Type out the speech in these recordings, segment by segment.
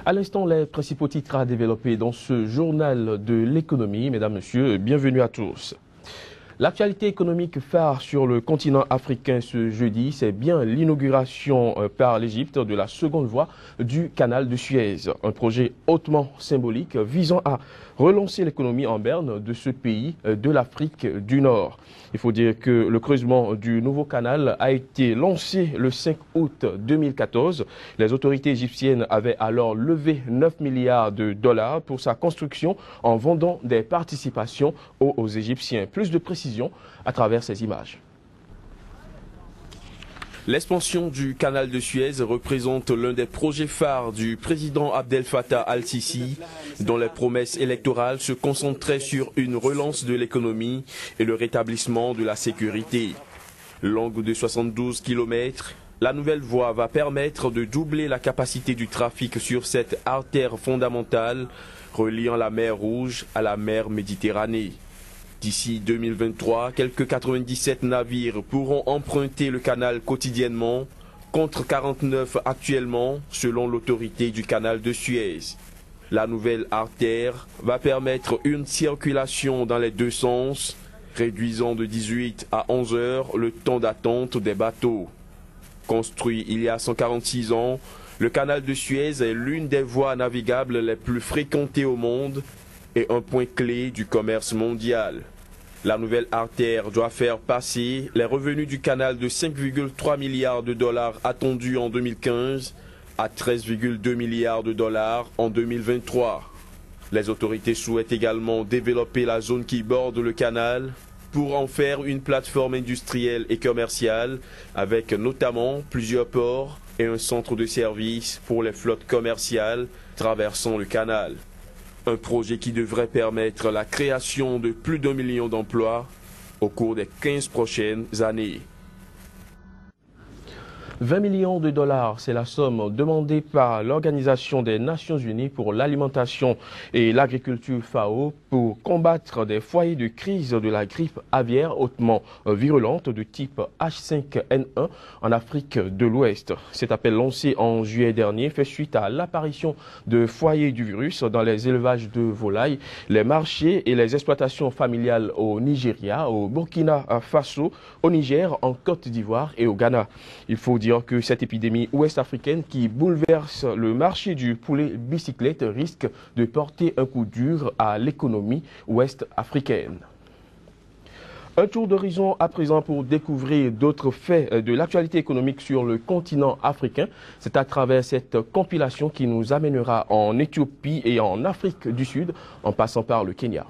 À l'instant, les principaux titres à développer dans ce journal de l'économie. Mesdames, Messieurs, bienvenue à tous. L'actualité économique phare sur le continent africain ce jeudi, c'est bien l'inauguration par l'Égypte de la seconde voie du canal de Suez. Un projet hautement symbolique visant à relancer l'économie en berne de ce pays de l'Afrique du Nord. Il faut dire que le creusement du nouveau canal a été lancé le 5 août 2014. Les autorités égyptiennes avaient alors levé 9 milliards de dollars pour sa construction en vendant des participations aux Égyptiens. Plus de précision à travers ces images. L'expansion du canal de Suez représente l'un des projets phares du président Abdel Fattah al-Sisi, dont les promesses électorales se concentraient sur une relance de l'économie et le rétablissement de la sécurité. Longue de 72 km, la nouvelle voie va permettre de doubler la capacité du trafic sur cette artère fondamentale reliant la mer Rouge à la mer Méditerranée. D'ici 2023, quelques 97 navires pourront emprunter le canal quotidiennement, contre 49 actuellement, selon l'autorité du canal de Suez. La nouvelle artère va permettre une circulation dans les deux sens, réduisant de 18 à 11 heures le temps d'attente des bateaux. Construit il y a 146 ans, le canal de Suez est l'une des voies navigables les plus fréquentées au monde et un point clé du commerce mondial. La nouvelle artère doit faire passer les revenus du canal de 5,3 milliards de dollars attendus en 2015 à 13,2 milliards de dollars en 2023. Les autorités souhaitent également développer la zone qui borde le canal pour en faire une plateforme industrielle et commerciale avec notamment plusieurs ports et un centre de service pour les flottes commerciales traversant le canal. Un projet qui devrait permettre la création de plus d'1 million d'emplois au cours des 15 prochaines années. 20 millions de dollars, c'est la somme demandée par l'Organisation des Nations Unies pour l'alimentation et l'agriculture FAO pour combattre des foyers de crise de la grippe aviaire hautement virulente de type H5N1 en Afrique de l'Ouest. Cet appel lancé en juillet dernier fait suite à l'apparition de foyers du virus dans les élevages de volailles, les marchés et les exploitations familiales au Nigeria, au Burkina Faso, au Niger, en Côte d'Ivoire et au Ghana. Il faut dire que cette épidémie ouest-africaine qui bouleverse le marché du poulet bicyclette risque de porter un coup dur à l'économie ouest-africaine. Un tour d'horizon à présent pour découvrir d'autres faits de l'actualité économique sur le continent africain. C'est à travers cette compilation qui nous amènera en Éthiopie et en Afrique du Sud, en passant par le Kenya.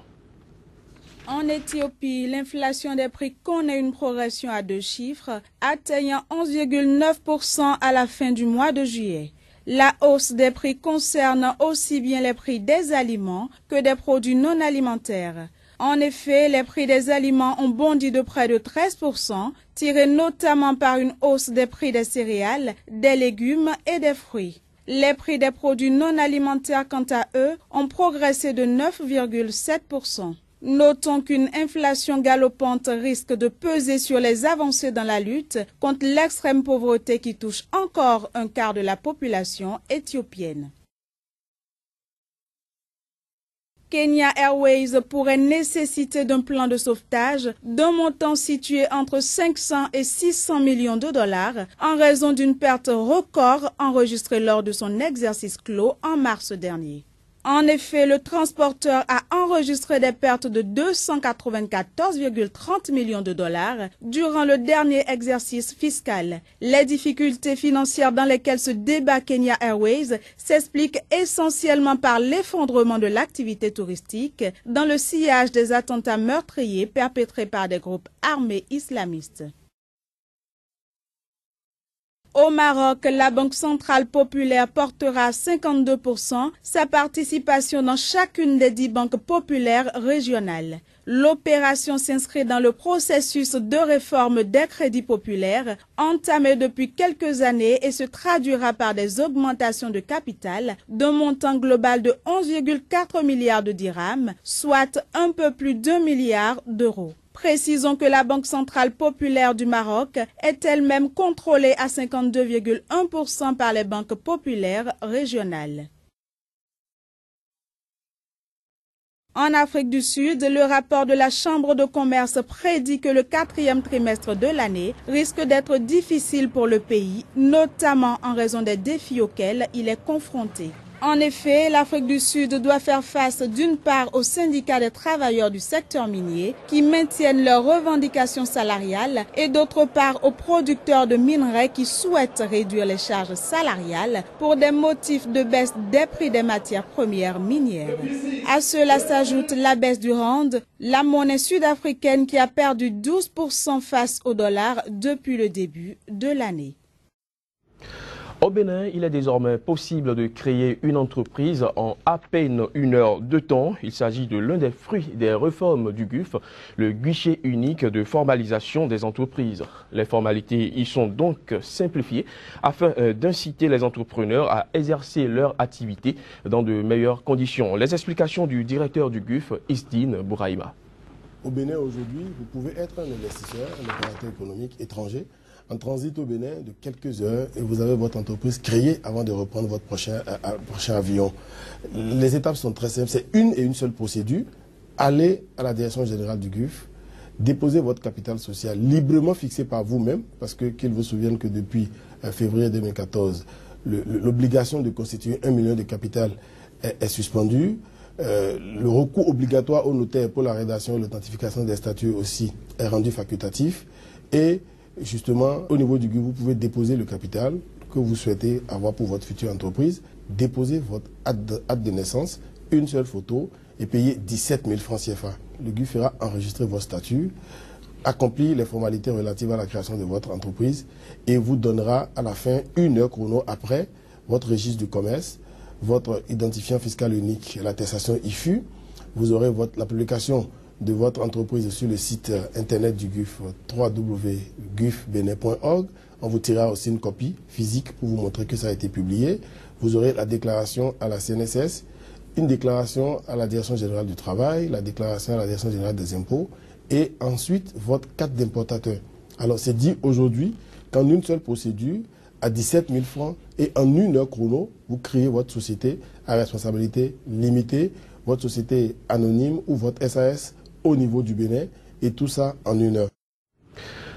En Éthiopie, l'inflation des prix connaît une progression à 2 chiffres, atteignant 11,9% à la fin du mois de juillet. La hausse des prix concerne aussi bien les prix des aliments que des produits non alimentaires. En effet, les prix des aliments ont bondi de près de 13%, tirés notamment par une hausse des prix des céréales, des légumes et des fruits. Les prix des produits non alimentaires, quant à eux, ont progressé de 9,7%. Notons qu'une inflation galopante risque de peser sur les avancées dans la lutte contre l'extrême pauvreté qui touche encore un quart de la population éthiopienne. Kenya Airways pourrait nécessiter d'un plan de sauvetage d'un montant situé entre 500 et 600 millions de dollars en raison d'une perte record enregistrée lors de son exercice clos en mars dernier. En effet, le transporteur a enregistré des pertes de 294,30 millions de dollars durant le dernier exercice fiscal. Les difficultés financières dans lesquelles se débat Kenya Airways s'expliquent essentiellement par l'effondrement de l'activité touristique dans le sillage des attentats meurtriers perpétrés par des groupes armés islamistes. Au Maroc, la Banque centrale populaire portera à 52% sa participation dans chacune des 10 banques populaires régionales. L'opération s'inscrit dans le processus de réforme des crédits populaires entamé depuis quelques années et se traduira par des augmentations de capital d'un montant global de 11,4 milliards de dirhams, soit un peu plus d'1 milliard d'euros. Précisons que la Banque centrale populaire du Maroc est elle-même contrôlée à 52,1% par les banques populaires régionales. En Afrique du Sud, le rapport de la Chambre de commerce prédit que le 4e trimestre de l'année risque d'être difficile pour le pays, notamment en raison des défis auxquels il est confronté. En effet, l'Afrique du Sud doit faire face d'une part aux syndicats des travailleurs du secteur minier qui maintiennent leurs revendications salariales et d'autre part aux producteurs de minerais qui souhaitent réduire les charges salariales pour des motifs de baisse des prix des matières premières minières. À cela s'ajoute la baisse du rand, la monnaie sud-africaine qui a perdu 12% face au dollar depuis le début de l'année. Au Bénin, il est désormais possible de créer une entreprise en à peine 1 heure de temps. Il s'agit de l'un des fruits des réformes du GUF, le guichet unique de formalisation des entreprises. Les formalités y sont donc simplifiées afin d'inciter les entrepreneurs à exercer leur activité dans de meilleures conditions. Les explications du directeur du GUF, Isdine Bouraïma. Au Bénin aujourd'hui, vous pouvez être un investisseur, un opérateur économique étranger en transit au Bénin de quelques heures et vous avez votre entreprise créée avant de reprendre votre prochain avion. Les étapes sont très simples, c'est une seule procédure. Allez à la direction générale du GUF, déposez votre capital social librement fixé par vous-même, parce qu'il vous souvienne que depuis février 2014, l'obligation de constituer 1 million de capital est suspendue. Le recours obligatoire au notaire pour la rédaction et l'authentification des statuts aussi est rendu facultatif. Et justement, au niveau du GUF, vous pouvez déposer le capital que vous souhaitez avoir pour votre future entreprise, déposer votre acte de naissance, une seule photo et payer 17 000 francs CFA. Le GUF fera enregistrer vos statuts, accomplir les formalités relatives à la création de votre entreprise et vous donnera à la fin 1 heure chrono après votre registre du commerce, votre identifiant fiscal unique, l'attestation IFU. Vous aurez la publication de votre entreprise sur le site internet du GUF, www.gufbenin.org. On vous tirera aussi une copie physique pour vous montrer que ça a été publié. Vous aurez la déclaration à la CNSS, une déclaration à la Direction générale du travail, la déclaration à la Direction générale des impôts et ensuite votre carte d'importateur. Alors c'est dit aujourd'hui qu'en une seule procédure, à 17 000 francs et en 1 heure chrono, vous créez votre société à responsabilité limitée, votre société anonyme ou votre SAS au niveau du Bénin, et tout ça en 1 heure.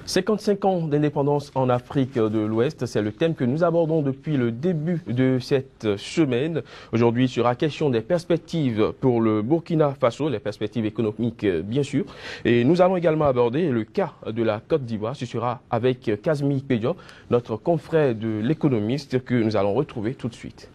55 ans d'indépendance en Afrique de l'Ouest, c'est le thème que nous abordons depuis le début de cette semaine. Aujourd'hui, il sera question des perspectives pour le Burkina Faso, les perspectives économiques bien sûr. Et nous allons également aborder le cas de la Côte d'Ivoire. Ce sera avec Kazmi Pédio, notre confrère de l'économiste, que nous allons retrouver tout de suite.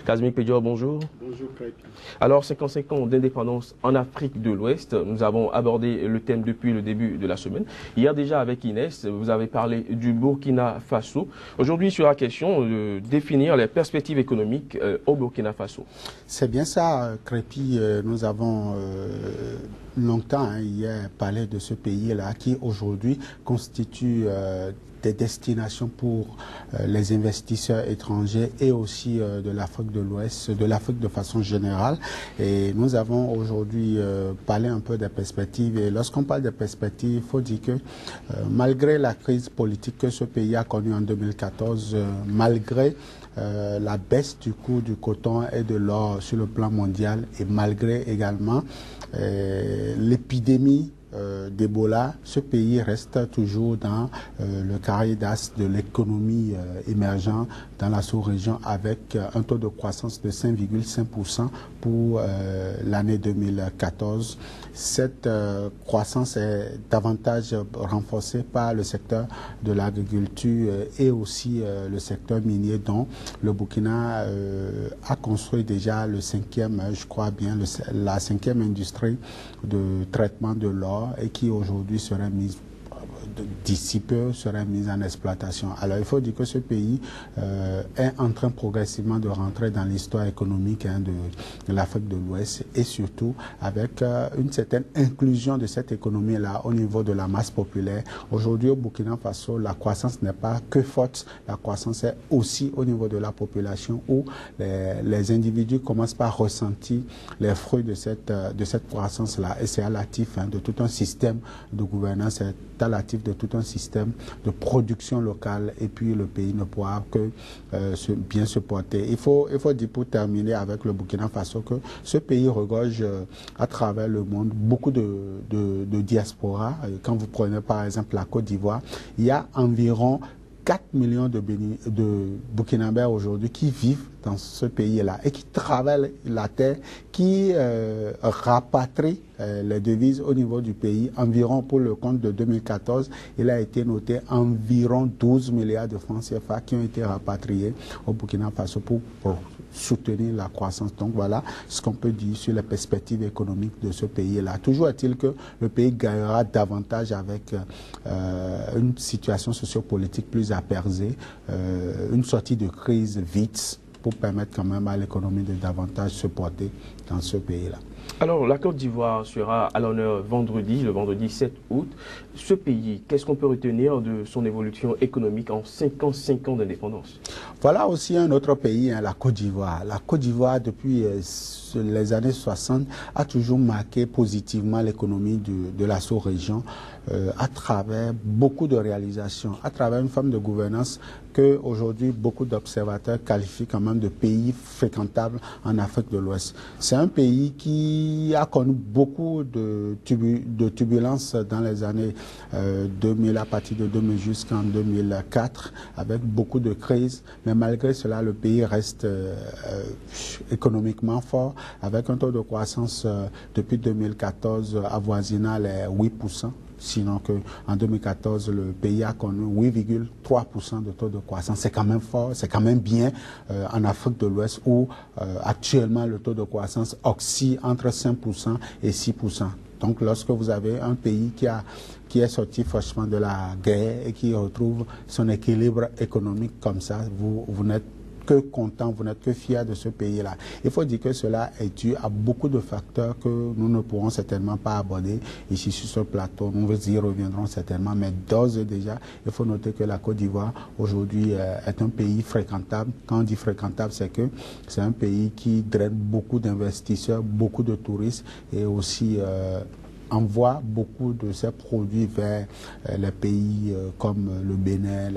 Kazmi Pédio, bonjour. Bonjour, Crépy. Alors, 55 ans d'indépendance en Afrique de l'Ouest, nous avons abordé le thème depuis le début de la semaine. Hier déjà avec Inès, vous avez parlé du Burkina Faso. Aujourd'hui, il sera question de définir les perspectives économiques au Burkina Faso. C'est bien ça, Crépy. Nous avons longtemps hier parlé de ce pays-là qui aujourd'hui constitue des destinations pour les investisseurs étrangers et aussi de l'Afrique de l'Ouest, de l'Afrique de façon générale. Et nous avons aujourd'hui parlé un peu des perspectives. Et lorsqu'on parle des perspectives, il faut dire que malgré la crise politique que ce pays a connue en 2014, malgré la baisse du coût du coton et de l'or sur le plan mondial et malgré également l'épidémie d'Ebola, ce pays reste toujours dans le carré d'as de l'économie émergente dans la sous-région avec un taux de croissance de 5,5% pour l'année 2014. Cette croissance est davantage renforcée par le secteur de l'agriculture et aussi le secteur minier dont le Burkina a construit déjà le 5e, je crois bien, la 5e industrie de traitement de l'or et qui aujourd'hui serait mise d'ici peu serait mise en exploitation. Alors il faut dire que ce pays est en train progressivement de rentrer dans l'histoire économique de l'Afrique de l'Ouest et surtout avec une certaine inclusion de cette économie-là au niveau de la masse populaire. Aujourd'hui au Burkina Faso, la croissance n'est pas que forte, la croissance est aussi au niveau de la population où les individus commencent par ressentir les fruits de cette croissance-là et c'est à l'actif de tout un système de gouvernance, c'est à l'actif objectif de tout un système de production locale et puis le pays ne pourra que bien se porter. Il faut dire pour terminer avec le Burkina Faso que ce pays regorge à travers le monde beaucoup de diaspora. Quand vous prenez par exemple la Côte d'Ivoire, il y a environ 4 millions de Burkinabés aujourd'hui qui vivent dans ce pays-là et qui travaillent la terre, qui rapatrient les devises au niveau du pays. Environ pour le compte de 2014, il a été noté environ 12 milliards de francs CFA qui ont été rapatriés au Burkina Faso pour soutenir la croissance. Donc voilà ce qu'on peut dire sur les perspectives économiques de ce pays-là. Toujours est-il que le pays gagnera davantage avec une situation sociopolitique plus apaisée, une sortie de crise vite pour permettre quand même à l'économie de davantage se porter dans ce pays-là. Alors, la Côte d'Ivoire sera à l'honneur vendredi, le vendredi 7 août. Ce pays, qu'est-ce qu'on peut retenir de son évolution économique en 5 ans d'indépendance? Voilà aussi un autre pays, hein, la Côte d'Ivoire. La Côte d'Ivoire, depuis les années 60, a toujours marqué positivement l'économie de la sous-région à travers beaucoup de réalisations, à travers une forme de gouvernance que aujourd'hui beaucoup d'observateurs qualifient quand même de pays fréquentable en Afrique de l'Ouest. C'est un pays qui a connu beaucoup de turbulences dans les années 2000, à partir de 2000 jusqu'en 2004, avec beaucoup de crises, mais malgré cela, le pays reste économiquement fort, avec un taux de croissance depuis 2014 avoisinant les 8%. Sinon qu'en 2014, le pays a connu 8,3% de taux de croissance. C'est quand même fort, c'est quand même bien en Afrique de l'Ouest où actuellement le taux de croissance oscille entre 5% et 6%. Donc lorsque vous avez un pays qui est sorti franchement de la guerre et qui retrouve son équilibre économique comme ça, vous n'êtes que content, vous n'êtes que fier de ce pays-là. Il faut dire que cela est dû à beaucoup de facteurs que nous ne pourrons certainement pas aborder ici sur ce plateau. Nous y reviendrons certainement, mais d'ores et déjà, il faut noter que la Côte d'Ivoire aujourd'hui est un pays fréquentable. Quand on dit fréquentable, c'est que c'est un pays qui draine beaucoup d'investisseurs, beaucoup de touristes et aussi envoie beaucoup de ces produits vers les pays comme le Bénin,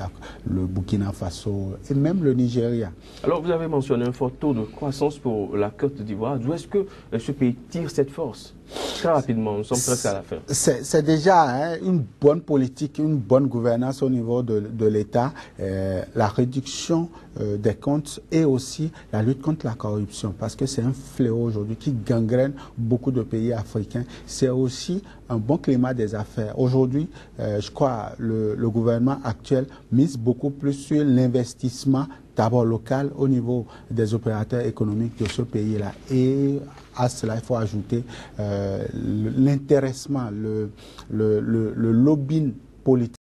le Burkina Faso et même le Nigeria. Alors vous avez mentionné un fort taux de croissance pour la Côte d'Ivoire. D'où est-ce que ce pays tire cette force? Très rapidement, nous sommes presque à la fin. C'est déjà une bonne politique, une bonne gouvernance au niveau de l'État, la réduction des comptes et aussi la lutte contre la corruption, parce que c'est un fléau aujourd'hui qui gangrène beaucoup de pays africains. C'est aussi un bon climat des affaires. Aujourd'hui, je crois le gouvernement actuel mise beaucoup plus sur l'investissement d'abord local au niveau des opérateurs économiques de ce pays-là. Et à cela, il faut ajouter l'intéressement, le lobbying politique